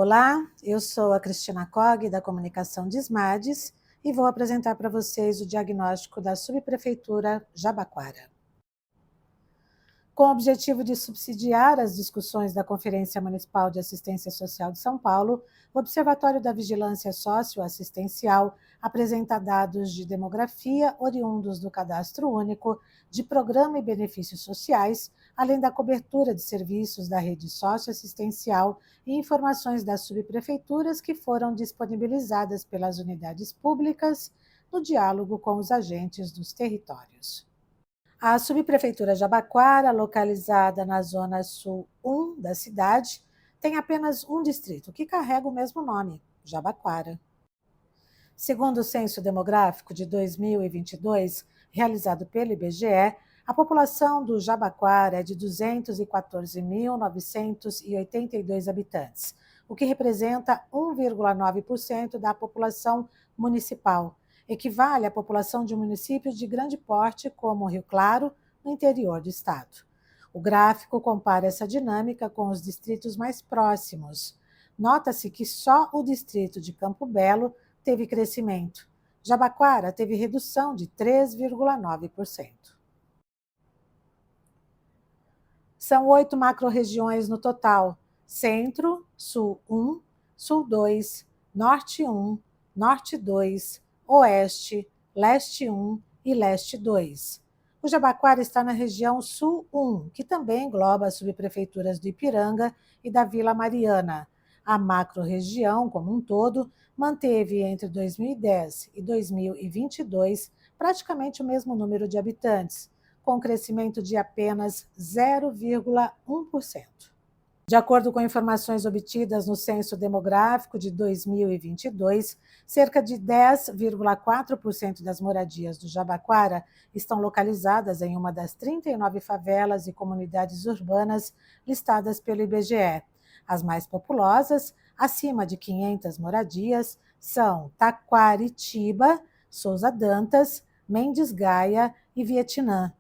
Olá, eu sou a Cristina Cog, da Comunicação de SMADES, e vou apresentar para vocês o diagnóstico da Subprefeitura Jabaquara. Com o objetivo de subsidiar as discussões da Conferência Municipal de Assistência Social de São Paulo, o Observatório da Vigilância Socioassistencial apresenta dados de demografia oriundos do Cadastro Único, de Programa e Benefícios Sociais, além da cobertura de serviços da rede socioassistencial e informações das subprefeituras que foram disponibilizadas pelas unidades públicas no diálogo com os agentes dos territórios. A subprefeitura Jabaquara, localizada na zona sul 1 da cidade, tem apenas um distrito, que carrega o mesmo nome, Jabaquara. Segundo o Censo Demográfico de 2022, realizado pelo IBGE, a população do Jabaquara é de 214.982 habitantes, o que representa 1,9% da população municipal. Equivale à população de municípios de grande porte, como Rio Claro, no interior do estado. O gráfico compara essa dinâmica com os distritos mais próximos. Nota-se que só o distrito de Campo Belo teve crescimento. Jabaquara teve redução de 3,9%. São 8 macro-regiões no total: Centro, Sul 1, Sul 2, Norte 1, Norte 2, Oeste, Leste 1 e Leste 2. O Jabaquara está na região Sul 1, que também engloba as subprefeituras do Ipiranga e da Vila Mariana. A macro-região, como um todo, manteve entre 2010 e 2022 praticamente o mesmo número de habitantes, com crescimento de apenas 0,1%. De acordo com informações obtidas no Censo Demográfico de 2022, cerca de 10,4% das moradias do Jabaquara estão localizadas em uma das 39 favelas e comunidades urbanas listadas pelo IBGE. As mais populosas, acima de 500 moradias, são Taquaritiba, Souza Dantas, Mendes Gaia e Vietnã.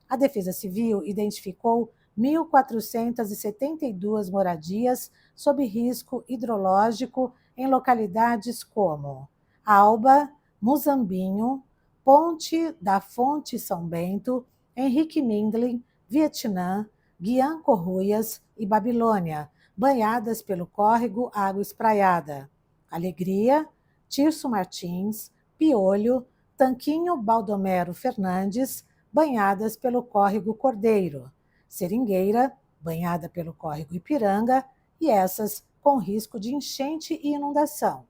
A Defesa Civil identificou 1.472 moradias sob risco hidrológico em localidades como Alba, Muzambinho, Ponte da Fonte São Bento, Henrique Mindlin, Vietnã, Guian Corruias e Babilônia, banhadas pelo córrego Água Espraiada. Alegria, Tirso Martins, Piolho, Tanquinho Baldomero Fernandes, banhadas pelo córrego Cordeiro. Seringueira, banhada pelo córrego Ipiranga, e essas com risco de enchente e inundação.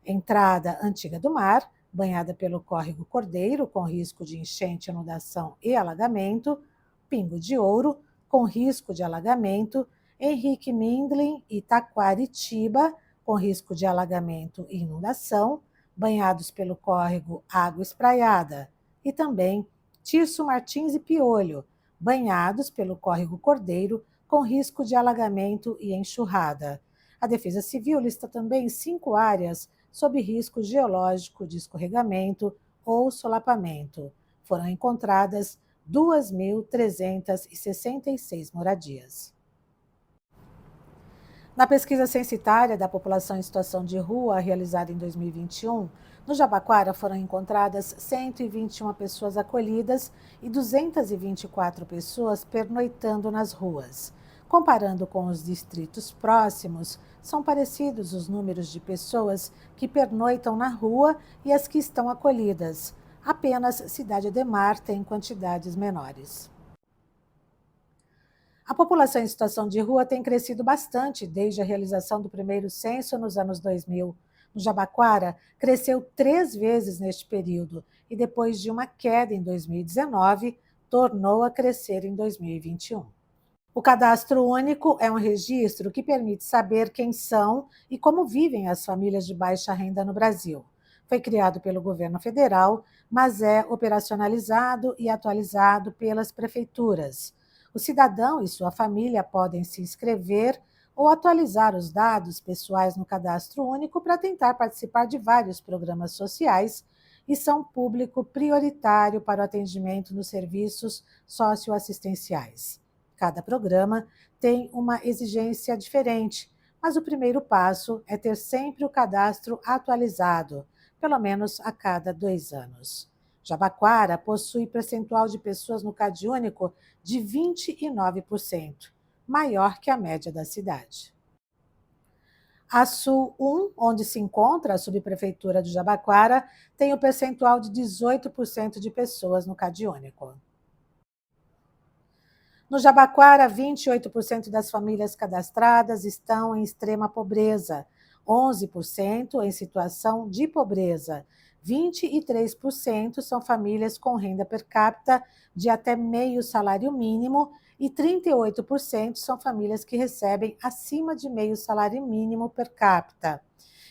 Entrada Antiga do Mar, banhada pelo córrego Cordeiro, com risco de enchente, inundação e alagamento. Pingo de Ouro, com risco de alagamento. Henrique Mindlin e Taquaritiba, com risco de alagamento e inundação, banhados pelo córrego Água Espraiada. E também Tirso Martins e Piolho, banhados pelo córrego Cordeiro, com risco de alagamento e enxurrada. A Defesa Civil lista também 5 áreas sob risco geológico de escorregamento ou solapamento. Foram encontradas 2.366 moradias. Na pesquisa censitária da população em situação de rua, realizada em 2021, no Jabaquara foram encontradas 121 pessoas acolhidas e 224 pessoas pernoitando nas ruas. Comparando com os distritos próximos, são parecidos os números de pessoas que pernoitam na rua e as que estão acolhidas. Apenas Cidade Ademar tem quantidades menores. A população em situação de rua tem crescido bastante desde a realização do primeiro censo nos anos 2000. No Jabaquara, cresceu 3 vezes neste período e, depois de uma queda em 2019, tornou a crescer em 2021. O Cadastro Único é um registro que permite saber quem são e como vivem as famílias de baixa renda no Brasil. Foi criado pelo governo federal, mas é operacionalizado e atualizado pelas prefeituras. O cidadão e sua família podem se inscrever ou atualizar os dados pessoais no Cadastro Único para tentar participar de vários programas sociais e são público prioritário para o atendimento nos serviços socioassistenciais. Cada programa tem uma exigência diferente, mas o primeiro passo é ter sempre o cadastro atualizado, pelo menos a cada 2 anos. Jabaquara possui percentual de pessoas no CadÚnico de 29%, maior que a média da cidade. A Sul 1, onde se encontra a subprefeitura de Jabaquara, tem o percentual de 18% de pessoas no CadÚnico. No Jabaquara, 28% das famílias cadastradas estão em extrema pobreza, 11% em situação de pobreza, 23% são famílias com renda per capita de até meio salário mínimo e 38% são famílias que recebem acima de meio salário mínimo per capita.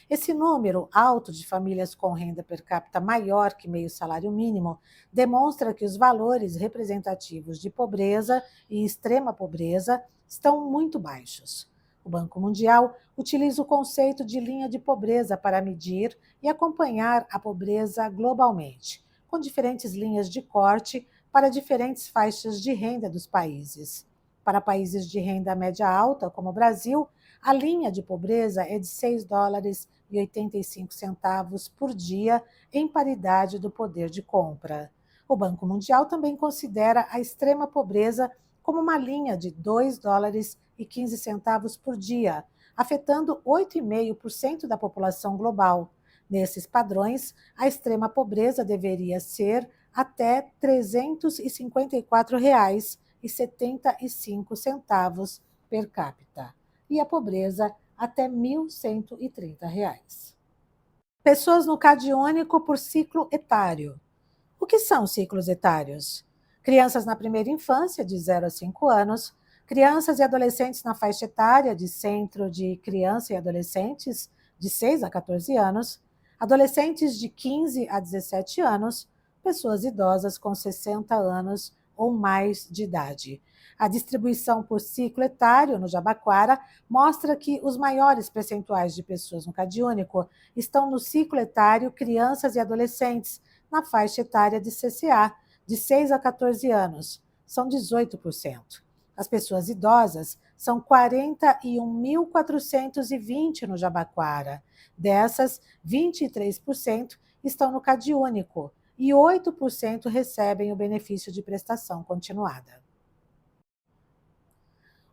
Esse número alto de famílias com renda per capita maior que meio salário mínimo demonstra que os valores representativos de pobreza e extrema pobreza estão muito baixos. O Banco Mundial utiliza o conceito de linha de pobreza para medir e acompanhar a pobreza globalmente, com diferentes linhas de corte para diferentes faixas de renda dos países. Para países de renda média alta, como o Brasil, a linha de pobreza é de US$ 6,85 por dia, em paridade do poder de compra. O Banco Mundial também considera a extrema pobreza como uma linha de US$ 2,15 por dia, afetando 8,5% da população global. Nesses padrões, a extrema pobreza deveria ser até R$ 354,75 per capita e a pobreza até R$ 1.130. Pessoas no CadÚnico por ciclo etário. O que são ciclos etários? Crianças na primeira infância, de 0 a 5 anos, crianças e adolescentes na faixa etária de Centro de Criança e Adolescentes, de 6 a 14 anos, adolescentes de 15 a 17 anos, pessoas idosas com 60 anos ou mais de idade. A distribuição por ciclo etário no Jabaquara mostra que os maiores percentuais de pessoas no CadÚnico estão no ciclo etário crianças e adolescentes, na faixa etária de CCA, de 6 a 14 anos, são 18%. As pessoas idosas são 41.420 no Jabaquara. Dessas, 23% estão no CadÚnico e 8% recebem o benefício de prestação continuada.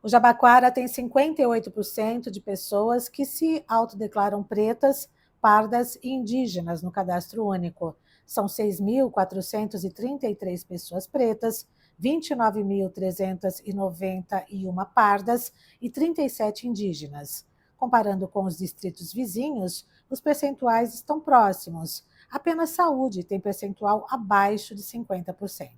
O Jabaquara tem 58% de pessoas que se autodeclaram pretas, pardas e indígenas no cadastro único. São 6.433 pessoas pretas, 29.391 pardas e 37 indígenas. Comparando com os distritos vizinhos, os percentuais estão próximos. Apenas Saúde tem percentual abaixo de 50%.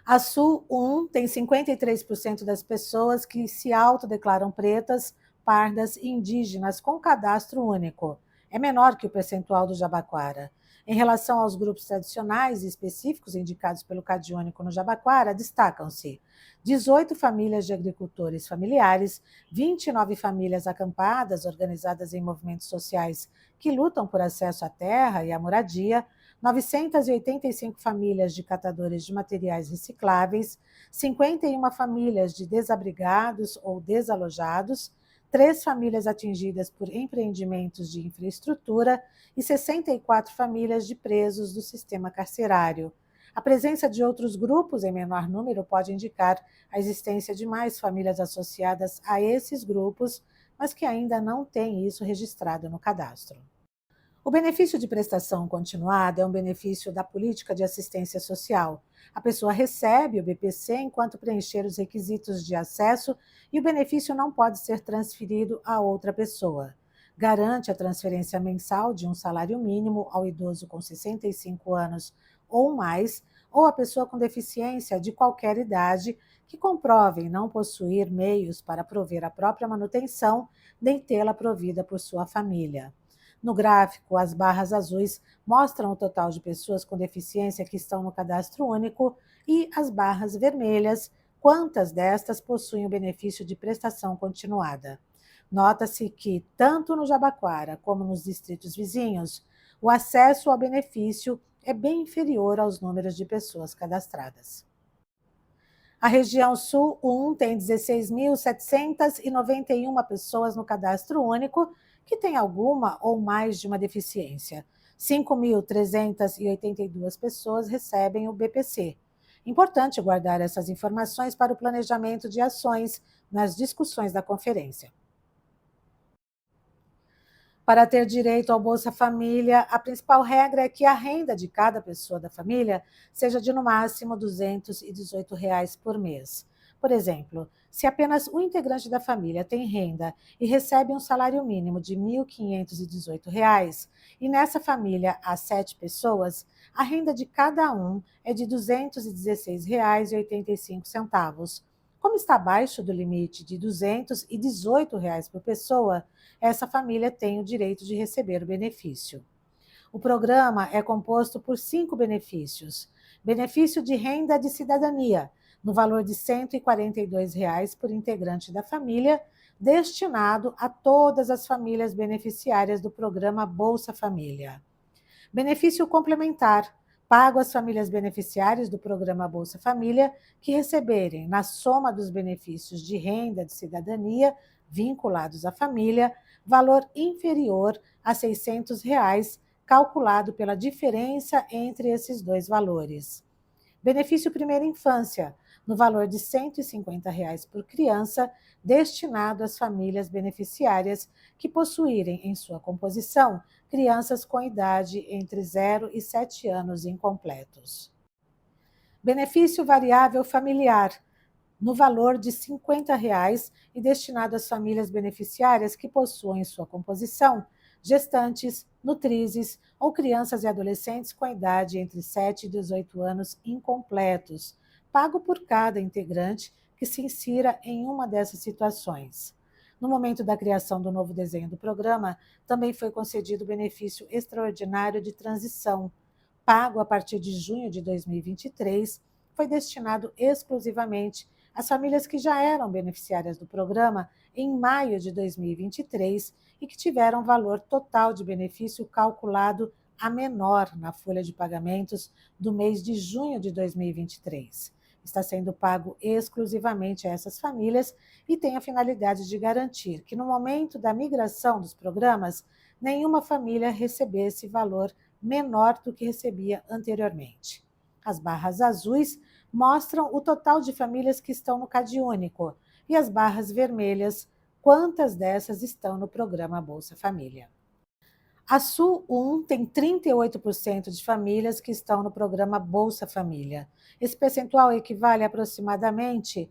A Sul 1 tem 53% das pessoas que se autodeclaram pretas, pardas e indígenas com cadastro único. É menor que o percentual do Jabaquara. Em relação aos grupos tradicionais e específicos indicados pelo CadÚnico no Jabaquara, destacam-se 18 famílias de agricultores familiares, 29 famílias acampadas organizadas em movimentos sociais que lutam por acesso à terra e à moradia, 985 famílias de catadores de materiais recicláveis, 51 famílias de desabrigados ou desalojados, 3 famílias atingidas por empreendimentos de infraestrutura e 64 famílias de presos do sistema carcerário. A presença de outros grupos em menor número pode indicar a existência de mais famílias associadas a esses grupos, mas que ainda não têm isso registrado no cadastro. O benefício de prestação continuada é um benefício da política de assistência social. A pessoa recebe o BPC enquanto preencher os requisitos de acesso e o benefício não pode ser transferido a outra pessoa. Garante a transferência mensal de um salário mínimo ao idoso com 65 anos ou mais, ou a pessoa com deficiência de qualquer idade que comprovem não possuir meios para prover a própria manutenção, nem tê-la provida por sua família. No gráfico, as barras azuis mostram o total de pessoas com deficiência que estão no cadastro único e as barras vermelhas, quantas destas possuem o benefício de prestação continuada. Nota-se que, tanto no Jabaquara como nos distritos vizinhos, o acesso ao benefício é bem inferior aos números de pessoas cadastradas. A região Sul 1 tem 16.791 pessoas no cadastro único que têm alguma ou mais de uma deficiência. 5.382 pessoas recebem o BPC. Importante guardar essas informações para o planejamento de ações nas discussões da conferência. Para ter direito ao Bolsa Família, a principal regra é que a renda de cada pessoa da família seja de no máximo R$ 218 por mês. Por exemplo, se apenas um integrante da família tem renda e recebe um salário mínimo de R$ 1.518, e nessa família há 7 pessoas, a renda de cada um é de R$ 216,85. Como está abaixo do limite de R$ 218 por pessoa, essa família tem o direito de receber o benefício. O programa é composto por 5 benefícios. Benefício de renda de cidadania, no valor de R$ 142 por integrante da família, destinado a todas as famílias beneficiárias do programa Bolsa Família. Benefício complementar, pago às famílias beneficiárias do programa Bolsa Família que receberem, na soma dos benefícios de renda de cidadania vinculados à família, valor inferior a R$ 600, calculado pela diferença entre esses dois valores. Benefício Primeira Infância, no valor de R$ 150 por criança, destinado às famílias beneficiárias que possuírem em sua composição crianças com idade entre 0 e 7 anos incompletos. Benefício Variável Familiar, no valor de R$ 50 e destinado às famílias beneficiárias que possuem em sua composição gestantes, nutrizes ou crianças e adolescentes com idade entre 7 e 18 anos incompletos, pago por cada integrante que se insira em uma dessas situações. No momento da criação do novo desenho do programa, também foi concedido o benefício extraordinário de transição, pago a partir de junho de 2023, foi destinado exclusivamente às famílias que já eram beneficiárias do programa em maio de 2023 e que tiveram valor total de benefício calculado a menor na folha de pagamentos do mês de junho de 2023. Está sendo pago exclusivamente a essas famílias e tem a finalidade de garantir que, no momento da migração dos programas, nenhuma família recebesse valor menor do que recebia anteriormente. As barras azuis mostram o total de famílias que estão no CadÚnico e as barras vermelhas, quantas dessas estão no programa Bolsa Família. A Sul 1 tem 38% de famílias que estão no programa Bolsa Família. Esse percentual equivale a aproximadamente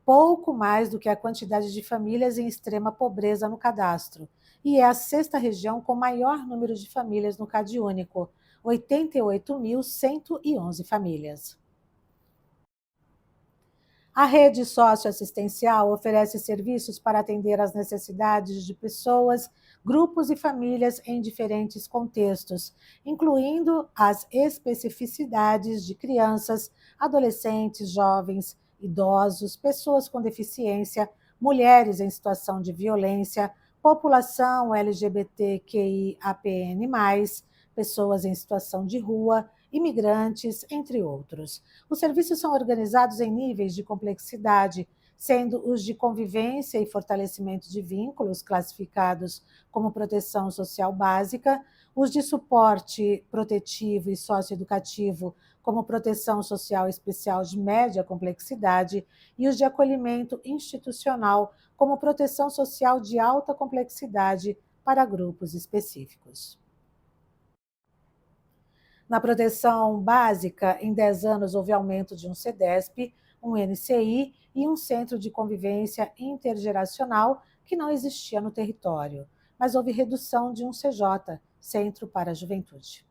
pouco mais do que a quantidade de famílias em extrema pobreza no cadastro, e é a sexta região com maior número de famílias no CadÚnico, 88.111 famílias. A rede socioassistencial oferece serviços para atender às necessidades de pessoas, grupos e famílias em diferentes contextos, incluindo as especificidades de crianças, adolescentes, jovens, idosos, pessoas com deficiência, mulheres em situação de violência, população LGBTQIAPN+, pessoas em situação de rua, imigrantes, entre outros. Os serviços são organizados em níveis de complexidade, sendo os de convivência e fortalecimento de vínculos, classificados como proteção social básica, os de suporte protetivo e socioeducativo, como proteção social especial de média complexidade, e os de acolhimento institucional, como proteção social de alta complexidade para grupos específicos. Na proteção básica, em 10 anos houve aumento de um CEDESP, um NCI e um Centro de Convivência Intergeracional que não existia no território, mas houve redução de um CJ, Centro para a Juventude.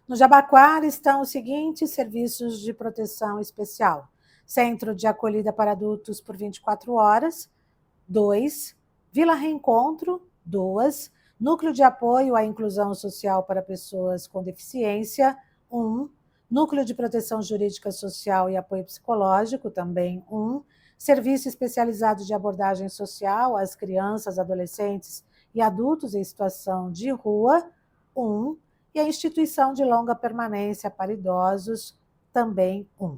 No Jabaquara estão os seguintes serviços de proteção especial: Centro de Acolhida para Adultos por 24 horas, 2, Vila Reencontro, 2, Núcleo de Apoio à Inclusão Social para Pessoas com Deficiência, 1, Núcleo de Proteção Jurídica Social e Apoio Psicológico, também 1, Serviço Especializado de Abordagem Social às Crianças, Adolescentes e Adultos em Situação de Rua, 1, e a Instituição de Longa Permanência para Idosos, também 1.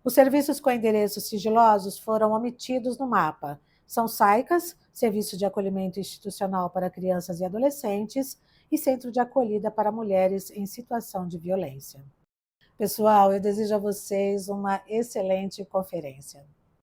Os serviços com endereços sigilosos foram omitidos no mapa. São SAICAS, Serviço de Acolhimento Institucional para Crianças e Adolescentes, e Centro de Acolhida para Mulheres em Situação de Violência. Pessoal, eu desejo a vocês uma excelente conferência.